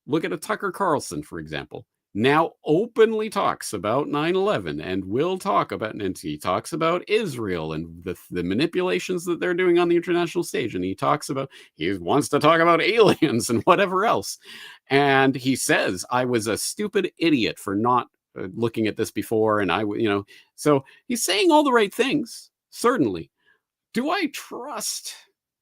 look at a Tucker Carlson, for example, now openly talks about 9/11 and will talk about, and he talks about Israel and the manipulations that they're doing on the international stage. And he wants to talk about aliens and whatever else. And he says, I was a stupid idiot for not looking at this before. And so he's saying all the right things, certainly. Do I trust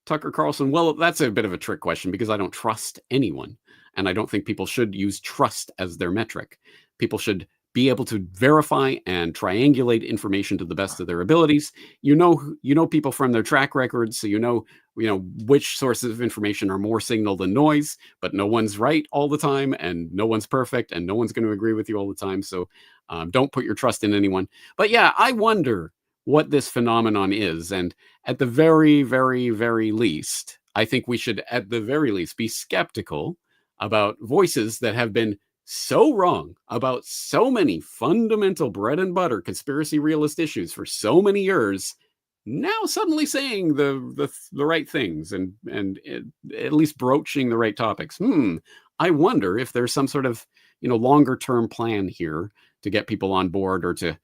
Tucker Carlson? Well, that's a bit of a trick question, because I don't trust anyone. And I don't think people should use trust as their metric. People should be able to verify and triangulate information to the best of their abilities. You know people from their track records, so you know which sources of information are more signal than noise. But no one's right all the time, and no one's perfect, and no one's going to agree with you all the time. So don't put your trust in anyone. But yeah, I wonder what this phenomenon is. And at the very, very, very least, I think we should, at the very least, be skeptical about voices that have been so wrong about so many fundamental bread and butter conspiracy realist issues for so many years, now suddenly saying the right things and at least broaching the right topics. I wonder if there's some sort of longer term plan here to get people on board, or to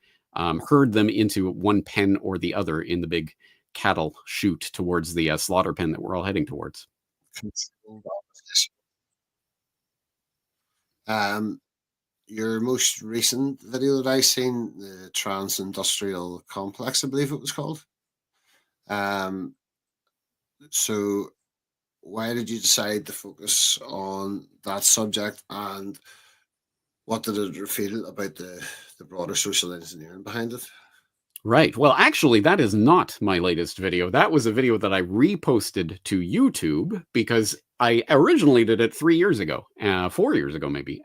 herd them into one pen or the other in the big cattle chute towards the slaughter pen that we're all heading towards. Your most recent video that I seen, the Trans-Industrial Complex, I believe it was called. So why did you decide to focus on that subject, and what did it reveal about the broader social engineering behind it? Right. Well, actually, that is not my latest video. That was a video that I reposted to YouTube, because I originally did it 3 years ago, 4 years ago, maybe,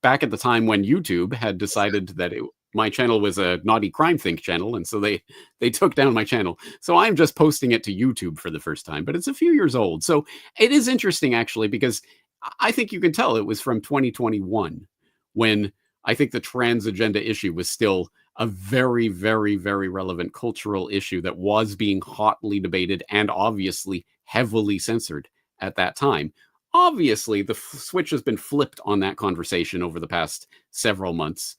back at the time when YouTube had decided that my channel was a naughty crime think channel. And so they took down my channel. So I'm just posting it to YouTube for the first time, but it's a few years old. So it is interesting, actually, because I think you can tell it was from 2021, when I think the trans agenda issue was still a very, very, very relevant cultural issue that was being hotly debated and obviously heavily censored at that time. Obviously, the switch has been flipped on that conversation over the past several months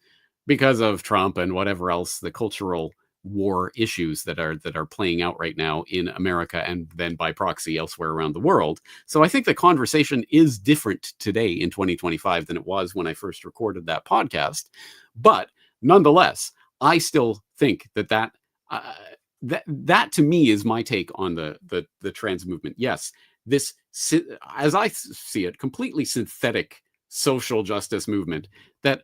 because of Trump and whatever else, the cultural war issues that are playing out right now in America, and then by proxy elsewhere around the world. So I think the conversation is different today in 2025 than it was when I first recorded that podcast. But nonetheless, I still think that to me is my take on the trans movement. Yes, this, as I see it, completely synthetic social justice movement that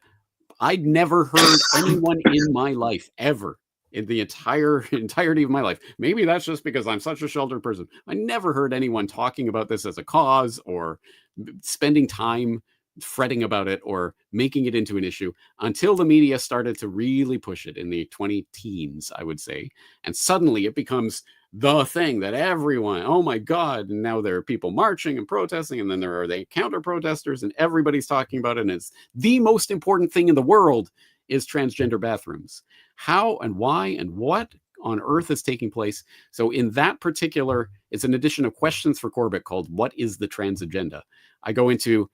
I'd never heard anyone in my life ever, in the entirety of my life. Maybe that's just because I'm such a sheltered person. I never heard anyone talking about this as a cause, or spending time fretting about it or making it into an issue until the media started to really push it in the 2010s, I would say. And suddenly it becomes the thing that everyone, oh my God, and now there are people marching and protesting, and then there are the counter protesters, and everybody's talking about it, and it's the most important thing in the world is transgender bathrooms. How and why and what on earth is taking place? So in that particular, it's an edition of Questions for Corbett called What is the Trans Agenda? I go into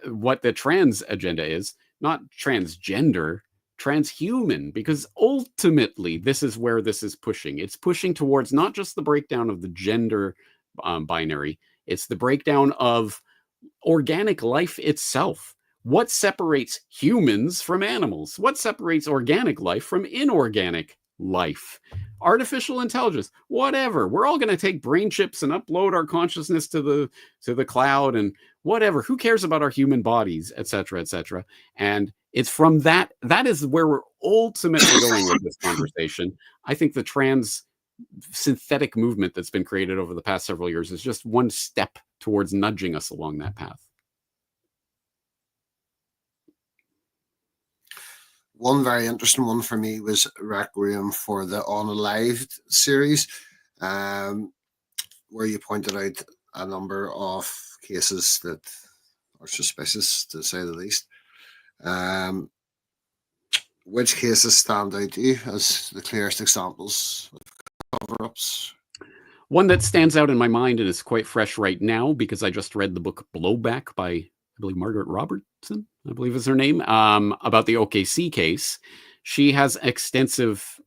what the trans agenda is, not transgender, transhuman, because ultimately this is where this is pushing. It's pushing towards not just the breakdown of the gender binary, it's the breakdown of organic life itself. What separates humans from animals? What separates organic life from inorganic life? Artificial intelligence, whatever. We're all going to take brain chips and upload our consciousness to the cloud and whatever. Who cares about our human bodies, et cetera, et cetera. And it's from that is where we're ultimately going with this conversation. I think the trans synthetic movement that's been created over the past several years is just one step towards nudging us along that path. One very interesting one for me was Requiem for the Unalived series, where you pointed out a number of cases that are suspicious, to say the least. Which cases stand out to you as the clearest examples of cover-ups? One that stands out in my mind and is quite fresh right now because I just read the book Blowback by, I believe, Margaret Robertson, I believe is her name, about the OKC case. She has extensive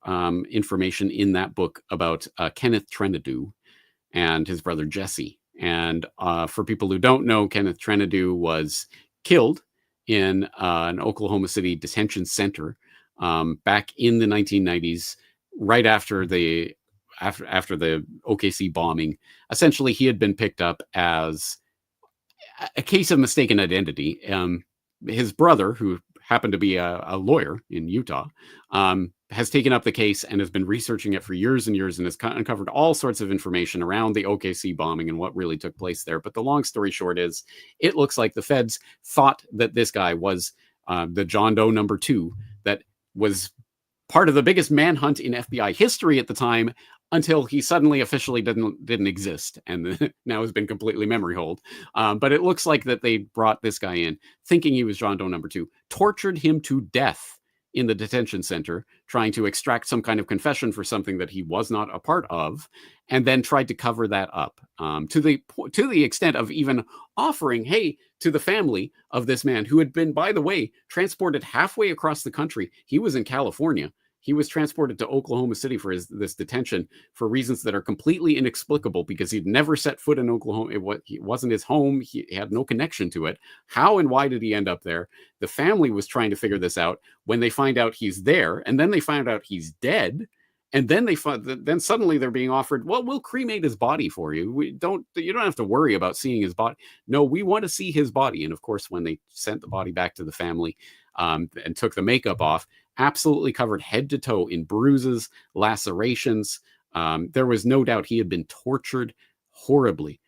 information in that book about Kenneth Trenadu and his brother Jesse. And for people who don't know, Kenneth Trenadu was killed in an Oklahoma City detention center back in the 1990s, right after the OKC bombing. Essentially, he had been picked up as a case of mistaken identity. His brother, who happened to be a lawyer in Utah, has taken up the case and has been researching it for years and years and has uncovered all sorts of information around the OKC bombing and what really took place there. But the long story short is, it looks like the feds thought that this guy was the John Doe number 2 that was part of the biggest manhunt in FBI history at the time, until he suddenly officially didn't exist and now has been completely memory holed. But it looks like that they brought this guy in thinking he was John Doe number 2, tortured him to death in the detention center, trying to extract some kind of confession for something that he was not a part of, and then tried to cover that up to the extent of even offering, hey, to the family of this man who had been, by the way, transported halfway across the country. He was in California. He was transported to Oklahoma City for this detention for reasons that are completely inexplicable, because he'd never set foot in Oklahoma. It wasn't his home. He had no connection to it. How and why did he end up there? The family was trying to figure this out. When they find out he's there, and then they find out he's dead, and then then suddenly they're being offered, well, we'll cremate his body for you. You don't have to worry about seeing his body. No, we want to see his body. And of course, when they sent the body back to the family and took the makeup off, absolutely covered head to toe in bruises, lacerations. There was no doubt he had been tortured horribly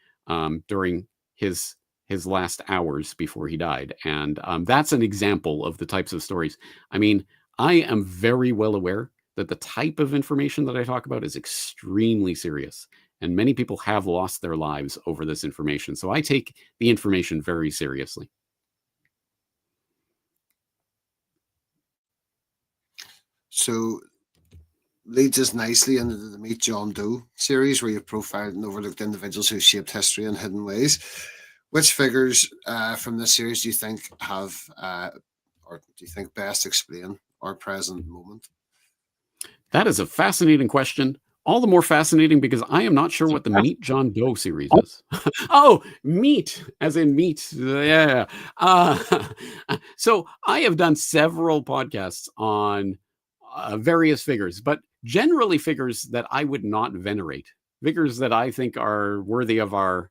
during his last hours before he died. And that's an example of the types of stories. I mean, I am very well aware that the type of information that I talk about is extremely serious. And many people have lost their lives over this information. So I take the information very seriously. So leads us nicely into the Meet John Doe series, where you've profiled and overlooked individuals who shaped history in hidden ways. Which figures from this series do you think have, or do you think best explain our present moment? That is a fascinating question. All the more fascinating because I am not sure what the Meet John Doe series is. Oh, meat, as in meat. Yeah. So I have done several podcasts on various figures, but generally figures that I would not venerate, figures that I think are worthy of our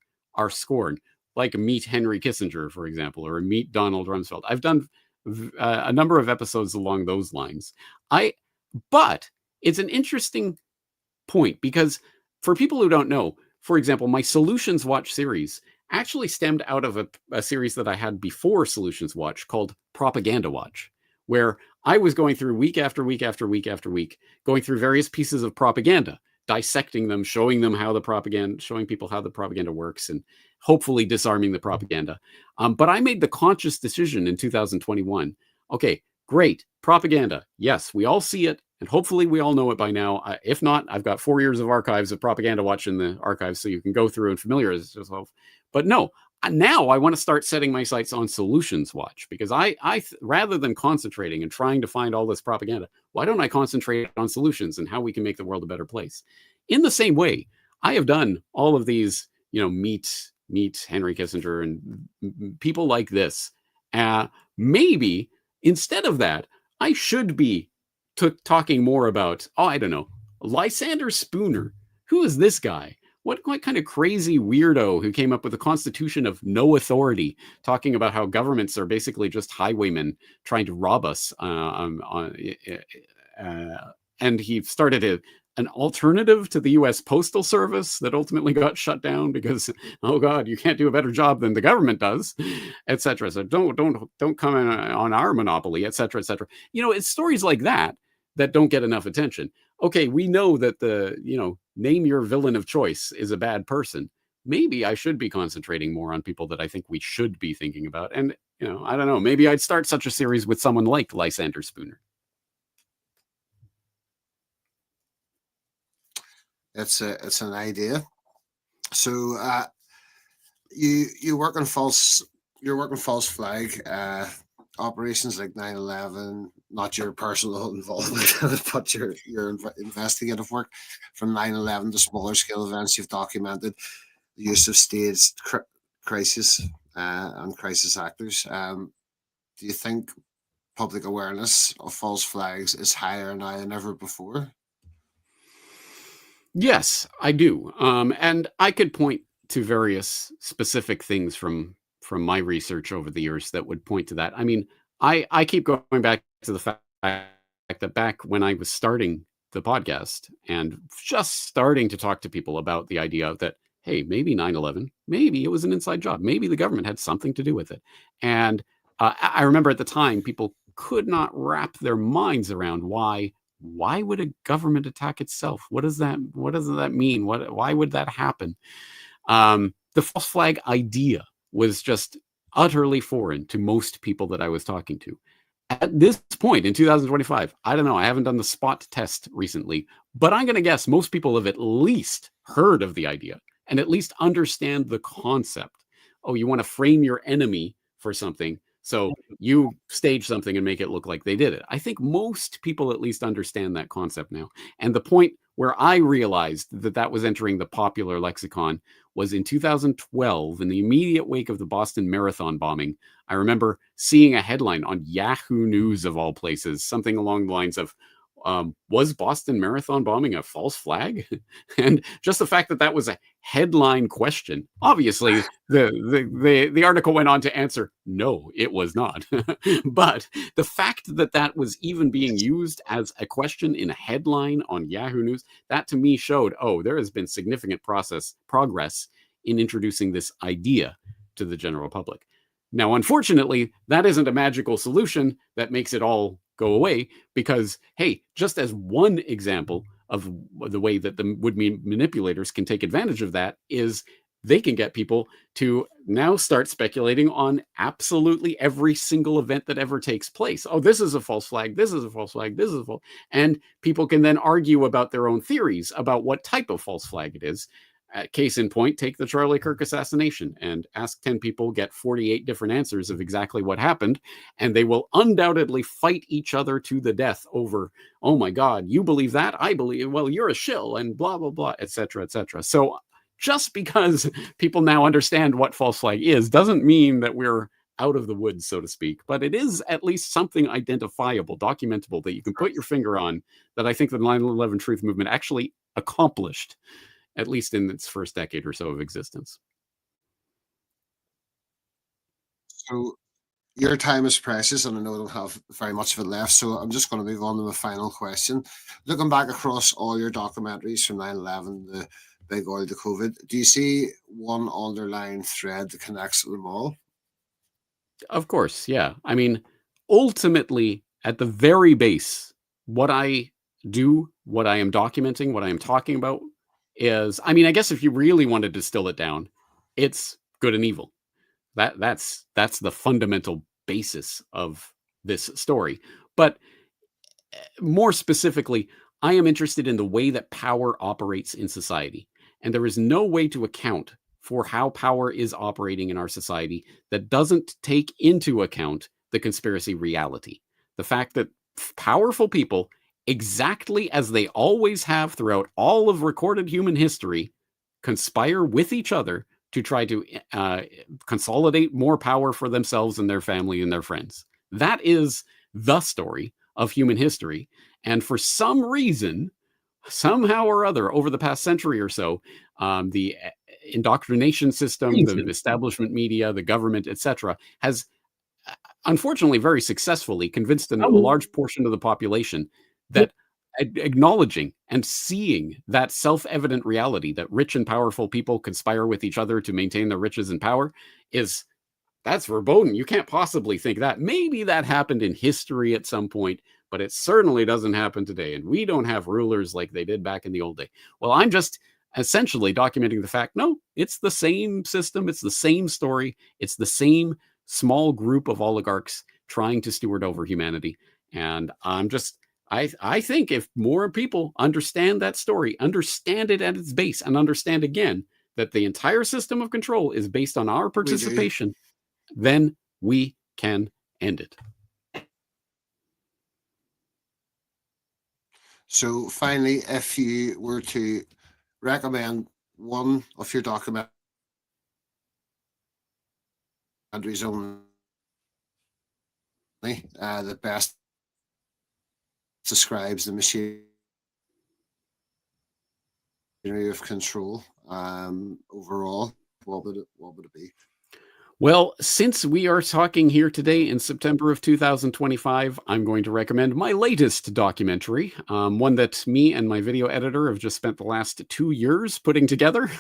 scorn, like meet Henry Kissinger, for example, or meet Donald Rumsfeld. I've done a number of episodes along those lines. But it's an interesting point, because for people who don't know, for example, my Solutions Watch series actually stemmed out of a series that I had before Solutions Watch called Propaganda Watch, where I was going through week after week after week after week, going through various pieces of propaganda, dissecting them, showing people how the propaganda works, and hopefully disarming the propaganda. But I made the conscious decision in 2021. Okay, great. Propaganda. Yes, we all see it. And hopefully we all know it by now. If not, I've got 4 years of archives of Propaganda Watch in the archives, so you can go through and familiarize yourself. But no, now I want to start setting my sights on Solutions Watch, because rather than concentrating and trying to find all this propaganda, why don't I concentrate on solutions and how we can make the world a better place? In the same way, I have done all of these, meet Henry Kissinger and people like this. Maybe instead of that, I should be talking more about, I don't know, Lysander Spooner. Who is this guy? What kind of crazy weirdo who came up with a constitution of no authority, talking about how governments are basically just highwaymen trying to rob us? And he started an alternative to the U.S. Postal Service that ultimately got shut down because, oh God, you can't do a better job than the government does, etc. So don't come in on our monopoly, etc., etc. It's stories like that don't get enough attention. Okay, we know that name your villain of choice is a bad person. Maybe I should be concentrating more on people that I think we should be thinking about. And, I don't know, maybe I'd start such a series with someone like Lysander Spooner. It's an idea. So you work on false flag operations like 9/11, not your personal involvement, but your investigative work from 9/11 to smaller scale events. You've documented the use of staged crisis and crisis actors. Do you think public awareness of false flags is higher now than ever before? Yes, I do. And I could point to various specific things from my research over the years that would point to that. I mean, I keep going back to the fact that back when I was starting the podcast and just starting to talk to people about the idea that, hey, maybe 9/11, maybe it was an inside job, maybe the government had something to do with it. And I remember at the time, people could not wrap their minds around why would a government attack itself? What does that mean? Why would that happen? The false flag idea was just utterly foreign to most people that I was talking to. At this point in 2025, I don't know, I haven't done the spot test recently, but I'm going to guess most people have at least heard of the idea and at least understand the concept. Oh, you want to frame your enemy for something, so you stage something and make it look like they did it. I think most people at least understand that concept now. And the point where I realized that was entering the popular lexicon was in 2012, in the immediate wake of the Boston Marathon bombing. I remember seeing a headline on Yahoo News, of all places, something along the lines of, was Boston Marathon bombing a false flag? And just the fact that was a headline question. Obviously, the article went on to answer, no, it was not. But the fact that was even being used as a question in a headline on Yahoo News, that to me showed, there has been significant progress in introducing this idea to the general public. Now, unfortunately, that isn't a magical solution that makes it all go away, because, hey, just as one example of the way that the would-be manipulators can take advantage of that is they can get people to now start speculating on absolutely every single event that ever takes place. Oh, this is a false flag. This is a false flag. This is a false. And people can then argue about their own theories about what type of false flag it is. Case in point, take the Charlie Kirk assassination and ask 10 people, get 48 different answers of exactly what happened, and they will undoubtedly fight each other to the death over, oh my God, you believe that? I believe, well, you're a shill, and blah, blah, blah, etc., etc. So just because people now understand what false flag is doesn't mean that we're out of the woods, so to speak, but it is at least something identifiable, documentable, that you can put your finger on, that I think the 9/11 Truth Movement actually accomplished, at least in its first decade or so of existence. So your time is precious, and I know I don't have very much of it left, so I'm just going to move on to the final question. Looking back across all your documentaries from 9/11, the big oil to COVID. Do you see one underlying thread that connects them all? Of course, yeah. I mean, ultimately, at the very base, what I do, what I am documenting, what I am talking about is, I mean, I guess if you really wanted to distill it down, it's good and evil. That's the fundamental basis of this story. But more specifically, I am interested in the way that power operates in society. And there is no way to account for how power is operating in our society that doesn't take into account the conspiracy reality. The fact that powerful people, exactly as they always have throughout all of recorded human history, conspire with each other to try to consolidate more power for themselves and their family and their friends. That is the story of human history. And for some reason, somehow or other, over the past century or so, the indoctrination system, the establishment media, the government, etc., has unfortunately very successfully convinced a large portion of the population that acknowledging and seeing that self-evident reality that rich and powerful people conspire with each other to maintain their riches and power that's verboten. You can't possibly think that. Maybe that happened in history at some point, but it certainly doesn't happen today. And we don't have rulers like they did back in the old day. Well, I'm just essentially documenting the fact, no, it's the same system. It's the same story. It's the same small group of oligarchs trying to steward over humanity. And I think if more people understand that story, understand it at its base, and understand again that the entire system of control is based on our participation, then we can end it. So finally, if you were to recommend one of your documentaries only that best describes the machinery of control overall, what would it be? Well, since we are talking here today in September of 2025, I'm going to recommend my latest documentary, one that me and my video editor have just spent the last 2 years putting together.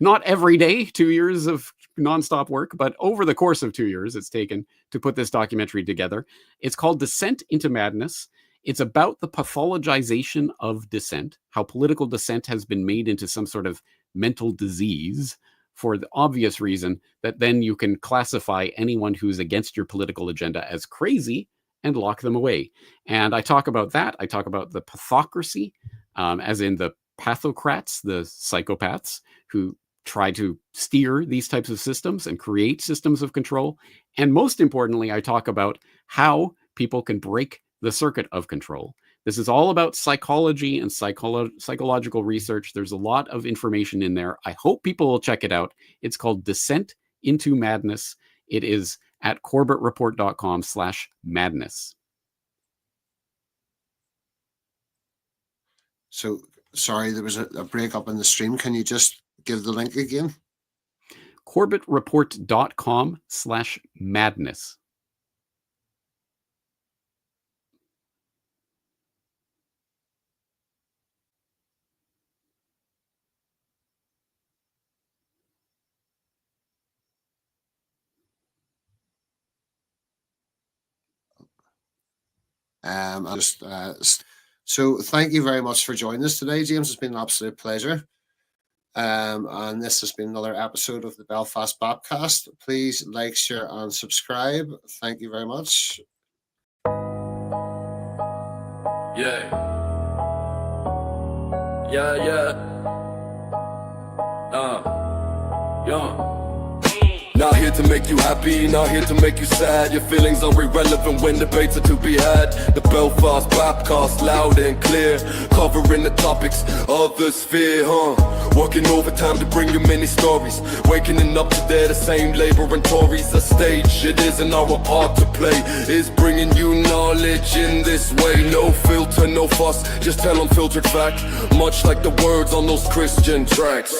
Not every day, 2 years of nonstop work, but over the course of 2 years it's taken to put this documentary together. It's called Dissent Into Madness. It's about the pathologization of dissent, how political dissent has been made into some sort of mental disease, for the obvious reason that then you can classify anyone who's against your political agenda as crazy and lock them away. And I talk about that. I talk about the pathocracy, as in the pathocrats, the psychopaths who try to steer these types of systems and create systems of control. And most importantly, I talk about how people can break the circuit of control. This is all about psychology and psychological research. There's a lot of information in there. I hope people will check it out. It's called Dissent Into Madness. It is at corbettreport.com/madness. So, sorry, there was a breakup in the stream. Can you just give the link again? corbettreport.com/madness. So thank you very much for joining us today, James. It's been an absolute pleasure. And this has been another episode of the Belfast Bapcast. Please like, share, and subscribe. Thank you very much. Yeah. Not here to make you happy, not here to make you sad. Your feelings are irrelevant when debates are to be had. The Belfast Bapcast, loud and clear, covering the topics of the sphere, Working overtime to bring you many stories. Waking up today, the same labor and Tories. A stage, it isn't our art to play. Is bringing you knowledge in this way. No filter, no fuss, just tell unfiltered fact. Much like the words on those Christian tracks.